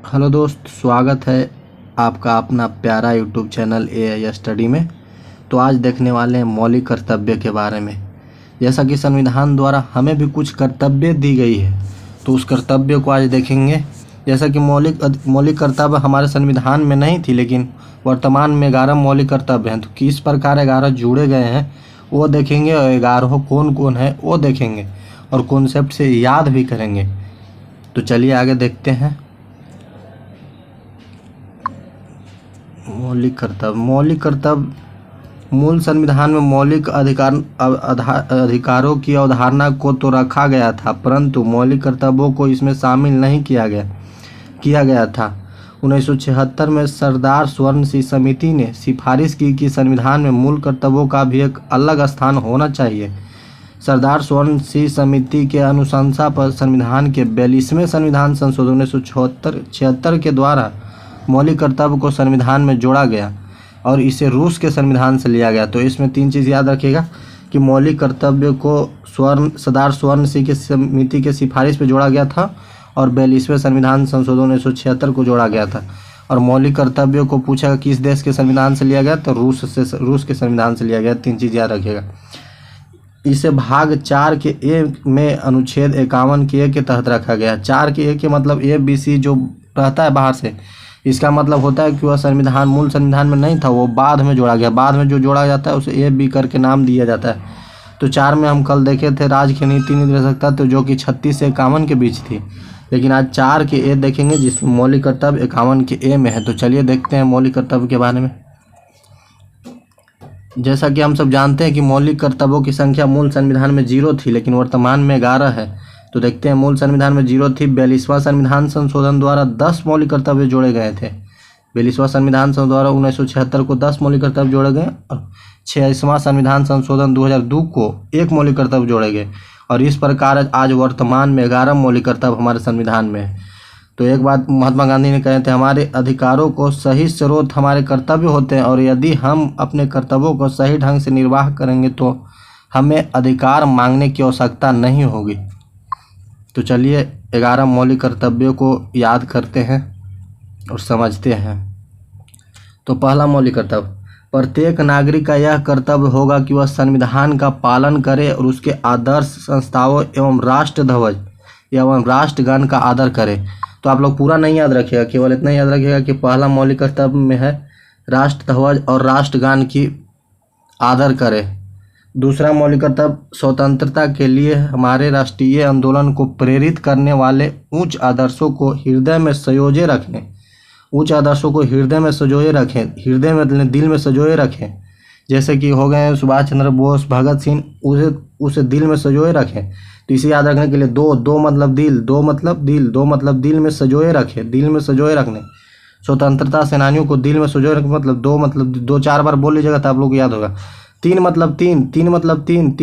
Hello दोस्त, स्वागत है आपका अपना प्यारा यूट्यूब चैनल एआई स्टडी में। तो आज देखने वाले हैं मौलिक कर्तव्य के बारे में। जैसा कि संविधान द्वारा हमें भी कुछ कर्तव्य दी गई है, तो उस कर्तव्य को आज देखेंगे। जैसा कि मौलिक कर्तव्य हमारे संविधान में नहीं थी, लेकिन वर्तमान में 11 मौलिक कर्तव्य हैं। तो किस प्रकार 11 जुड़े गए हैं वो देखेंगे, और 11 कौन कौन है वो देखेंगे, और कॉन्सेप्ट से याद भी करेंगे। तो चलिए आगे देखते हैं। मौलिक कर्तव्य मूल संविधान में मौलिक अधिकारों की अवधारणा को तो रखा गया था, परंतु मौलिक कर्तव्यों को इसमें शामिल नहीं किया गया था। 1976 में सरदार स्वर्ण सिंह समिति ने सिफारिश की कि संविधान में मूल कर्तव्यों का भी एक अलग स्थान होना चाहिए। सरदार स्वर्ण सिंह समिति के अनुशंसा पर संविधान के 42वें संविधान संशोधन 1976 के द्वारा मौलिक कर्तव्य को संविधान में जोड़ा गया और इसे रूस के संविधान से लिया गया। तो इसमें 3 चीज़ याद रखिएगा कि मौलिक कर्तव्य को सरदार स्वर्ण सिंह की समिति के सिफारिश पे जोड़ा गया था, और 42वें संविधान संशोधन 1976 को जोड़ा गया था। और मौलिक कर्तव्य को पूछा किस देश के संविधान से लिया गया, तो रूस के संविधान से लिया गया। 3 चीज़ याद रखिएगा। इसे भाग 4 के ए में अनुच्छेद 51 के ए के तहत रखा गया। 4 के ए के मतलब ABC जो रहता है बाहर से, इसका मतलब होता है कि वह संविधान मूल संविधान में नहीं था, वो बाद में जोड़ा गया। बाद में जो जोड़ा जाता है उसे AB करके नाम दिया जाता है। तो 4 में हम कल देखे थे राज्य की नीति निरंतरता, तो जो कि 36 से 51 के बीच थी, लेकिन आज 4 के ए देखेंगे जिसमें मौलिक कर्तव्य 51 के ए में है। तो चलिए देखते हैं मौलिक कर्तव्य के बारे में। जैसा कि हम सब जानते हैं कि मौलिक कर्तव्यों की संख्या मूल संविधान में 0 थी, लेकिन वर्तमान में 11 है। तो देखते हैं, मूल संविधान में 0 थी। 42वां संविधान संशोधन द्वारा 10 मौलिक कर्तव्य जोड़े गए थे। 42वां संविधान संशोधन द्वारा 1976 को 10 मौलिक कर्तव्य जोड़े गए, और 46वां संविधान संशोधन 2002 को 1 मौलिक कर्तव्य जोड़े गए। और इस प्रकार आज वर्तमान में 11 मौलिक कर्तव्य हमारे संविधान में है। तो एक बात महात्मा गांधी ने कहे थे, हमारे अधिकारों को सही स्रोत हमारे कर्तव्य होते हैं, और यदि हम अपने कर्तव्यों को सही ढंग से निर्वाह करेंगे तो हमें अधिकार मांगने की आवश्यकता नहीं होगी। तो चलिए 11 मौलिक कर्तव्यों को याद करते हैं और समझते हैं। तो पहला मौलिक कर्तव्य, प्रत्येक नागरिक का यह कर्तव्य होगा कि वह संविधान का पालन करे और उसके आदर्श संस्थाओं एवं राष्ट्र ध्वज एवं राष्ट्रगान का आदर करे। तो आप लोग पूरा नहीं याद रखिएगा, केवल इतना याद रखिएगा कि पहला मौलिक कर्तव्य में है राष्ट्र ध्वज और राष्ट्रगान की आदर करे। दूसरा मौलिक कर्तव्य, स्वतंत्रता के लिए हमारे राष्ट्रीय आंदोलन को प्रेरित करने वाले उच्च आदर्शों को हृदय में संजोए रखें। उच्च आदर्शों को हृदय में संजोए रखें, हृदय में दिल में संजोए रखें। जैसे कि हो गए सुभाष चंद्र बोस, भगत सिंह, उसे दिल में संजोए रखें। तो इसे याद रखने के लिए दो मतलब दिल में संजोए रखें, दिल में संजोए रखने। स्वतंत्रता सेनानियों को दिल में संजोए रखें मतलब 2 4 बार बोल लीजिएगा तो आप लोग को याद होगा। 3 मतलब 3, 3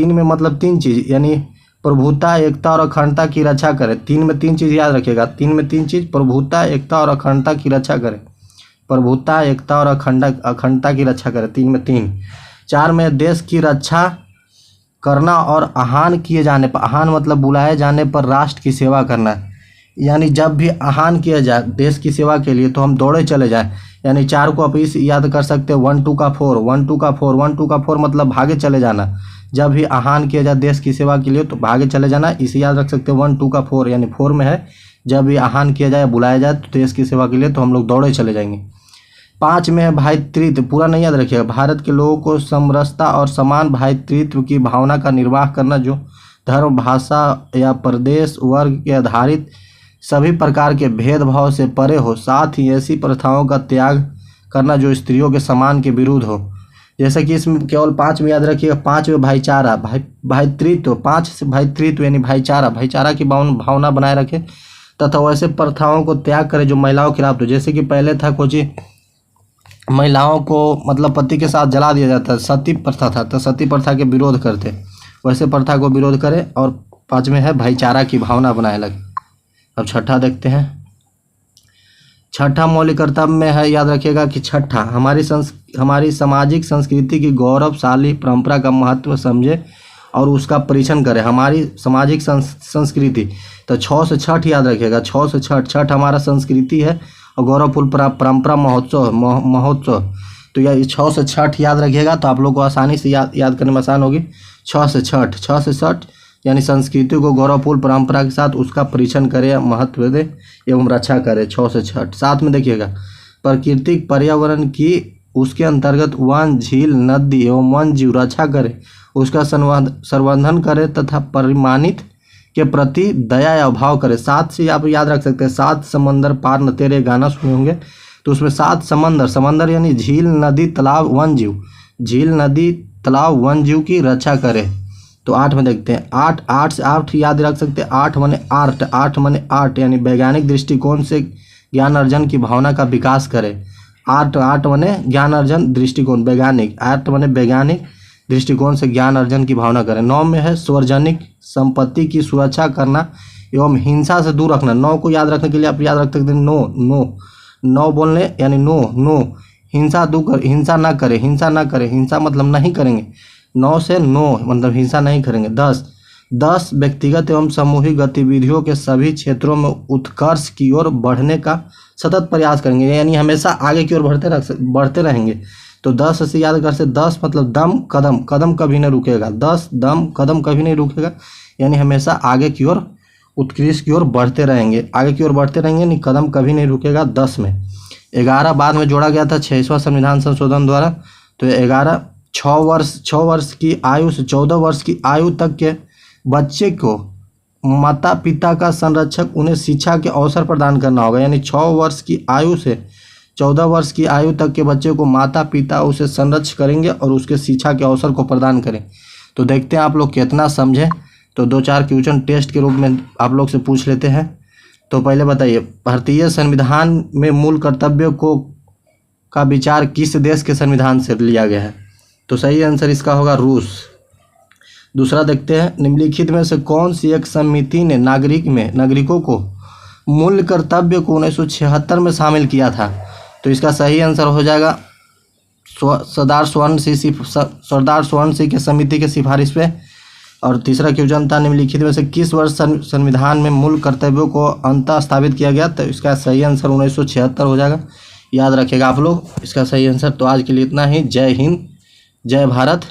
में मतलब 3 चीज़, यानी प्रभुता, एकता और अखंडता की रक्षा करें। 3 में 3 चीज़ याद रखिएगा। 3 में 3 चीज़, प्रभुता, एकता और अखंडता की रक्षा करें। प्रभुता, एकता और अखंडता की रक्षा करें, 3 में 3। 4 में देश की रक्षा करना और आह्वान किए जाने पर, आह्वान मतलब बुलाए जाने पर राष्ट्र की सेवा करना, यानी जब भी आह्वान किया जाए देश की सेवा के लिए तो हम दौड़े चले जाएं। यानी 4 को आप इस याद कर सकते हैं, 1 2 का 4, 1 2 का 4, 1 2 का 4 मतलब भागे चले जाना। जब भी आह्वान किया जाए देश की सेवा के लिए तो भागे चले जाना, इसे याद रख सकते हैं। 1 2 का 4 यानी 4 में है, जब भी आह्वान किया जाए बुलाया जाए तो देश की सेवा के लिए तो हम लोग दौड़े चले जाएंगे। 5 में है भातृत्व, पूरा नहीं याद रखिएगा। भारत के लोगों को समरसता और समान भातृत्व की भावना का निर्वाह करना, जो धर्म, भाषा या प्रदेश, वर्ग के आधारित सभी प्रकार के भेदभाव से परे हो। साथ ही ऐसी प्रथाओं का त्याग करना जो स्त्रियों के सम्मान के विरुद्ध हो। जैसे कि इसमें केवल 5 में याद रखिएगा। 5 में भाईचारा, भातृत्व, 5 से भातृत्व यानी भाईचारा की भावना बनाए रखे, तथा वैसे प्रथाओं को त्याग करे जो महिलाओं के खिलाफ। तो जैसे कि पहले था कुछ महिलाओं को मतलब पति के साथ जला दिया जाता है, सती प्रथा था, तो सती प्रथा के विरोध करते, वैसे प्रथा को विरोध करे। और 5 में है भाईचारा की भावना बनाए लगे। अब छठा देखते हैं। छठा मौलिक कर्तव्य में है, याद रखिएगा कि छठा, हमारी सामाजिक संस्कृति की गौरवशाली परंपरा का महत्व समझे और उसका परीक्षण करे। हमारी सामाजिक संस्कृति, तो 6 से छठ याद रखिएगा। 6 से छठ, छठ हमारा संस्कृति है और गौरवपूर्ण परंपरा महोत्सव। तो यह 6 से छठ याद रखिएगा तो आप लोग को आसानी से याद करने में आसान होगी। 6 से छठ, 6 से छठ यानी संस्कृति को गौरवपूर्ण परंपरा के साथ उसका परीक्षण करे, महत्व दे एवं रक्षा करे। 6 से छठ। साथ में देखिएगा प्राकृतिक पर्यावरण की उसके अंतर्गत वन, झील, नदी एवं वन जीव रक्षा करे, उसका संवर्धन करे तथा परिमाणित के प्रति दया या भाव करे। 7 से आप याद रख सकते हैं, 7 समंदर पार न तेरे, गाना सुने होंगे। तो उसमें 7 समंदर यानी झील, नदी, तालाब, वन जीव, झील, नदी, तालाब, वन जीव की रक्षा करे। तो 8 में देखते हैं, 8 से 8 याद रख सकते हैं। 8 माने आर्ट, 8 माने आर्ट यानी वैज्ञानिक दृष्टिकोण से ज्ञान अर्जन की भावना का विकास करे। 8 माने ज्ञान अर्जन दृष्टिकोण, वैज्ञानिक, 8 माने वैज्ञानिक दृष्टिकोण से ज्ञान अर्जन की भावना करें। 9 में है सार्वजनिक संपत्ति की सुरक्षा करना एवं हिंसा से दूर रखना। 9 को याद रखने के लिए आप याद रख सकते हैं नो बोलने यानी नो हिंसा ना करे, हिंसा मतलब नहीं करेंगे। 9 से नो मतलब हिंसा नहीं करेंगे। 10 व्यक्तिगत एवं सामूहिक गतिविधियों के सभी क्षेत्रों में उत्कर्ष की ओर बढ़ने का सतत प्रयास करेंगे, यानी हमेशा आगे की ओर बढ़ते रहेंगे। तो 10 से याद कर से 10 मतलब दम, कदम कभी नहीं रुकेगा। 10 दम, कदम कभी नहीं रुकेगा, यानी हमेशा आगे की ओर, उत्कृष्ट की ओर बढ़ते रहेंगे, आगे की ओर बढ़ते रहेंगे, नहीं कदम कभी नहीं रुकेगा। 10 में 11 बाद में जोड़ा गया था 6वां संविधान संशोधन द्वारा। तो 11 6 वर्ष की आयु से 14 वर्ष की आयु तक के बच्चे को माता पिता का संरक्षक उन्हें शिक्षा के अवसर प्रदान करना होगा, यानी 6 वर्ष की आयु से 14 वर्ष की आयु तक के बच्चे को माता पिता उसे संरक्षण करेंगे और उसके शिक्षा के अवसर को प्रदान करें। तो देखते हैं आप लोग कितना समझे। तो 2-4 क्वेश्चन टेस्ट के रूप में आप लोग से पूछ लेते हैं। तो पहले बताइए, भारतीय संविधान में मूल कर्तव्य का विचार किस देश के संविधान से लिया गया है? तो सही आंसर इसका होगा रूस। दूसरा देखते हैं, निम्नलिखित में से कौन सी एक समिति ने नागरिकों को मूल कर्तव्य को 1976 में शामिल किया था? तो इसका सही आंसर हो जाएगा सरदार स्वर्ण सिंह के समिति के सिफारिश पे। और तीसरा क्वेश्चन था, निम्नलिखित में से किस वर्ष संविधान में मूल कर्तव्यों को अंततः स्थापित किया गया? तो इसका सही आंसर 1976 हो जाएगा, याद रखिएगा आप लोग इसका सही आंसर। तो आज के लिए इतना ही। जय हिंद, जय भारत।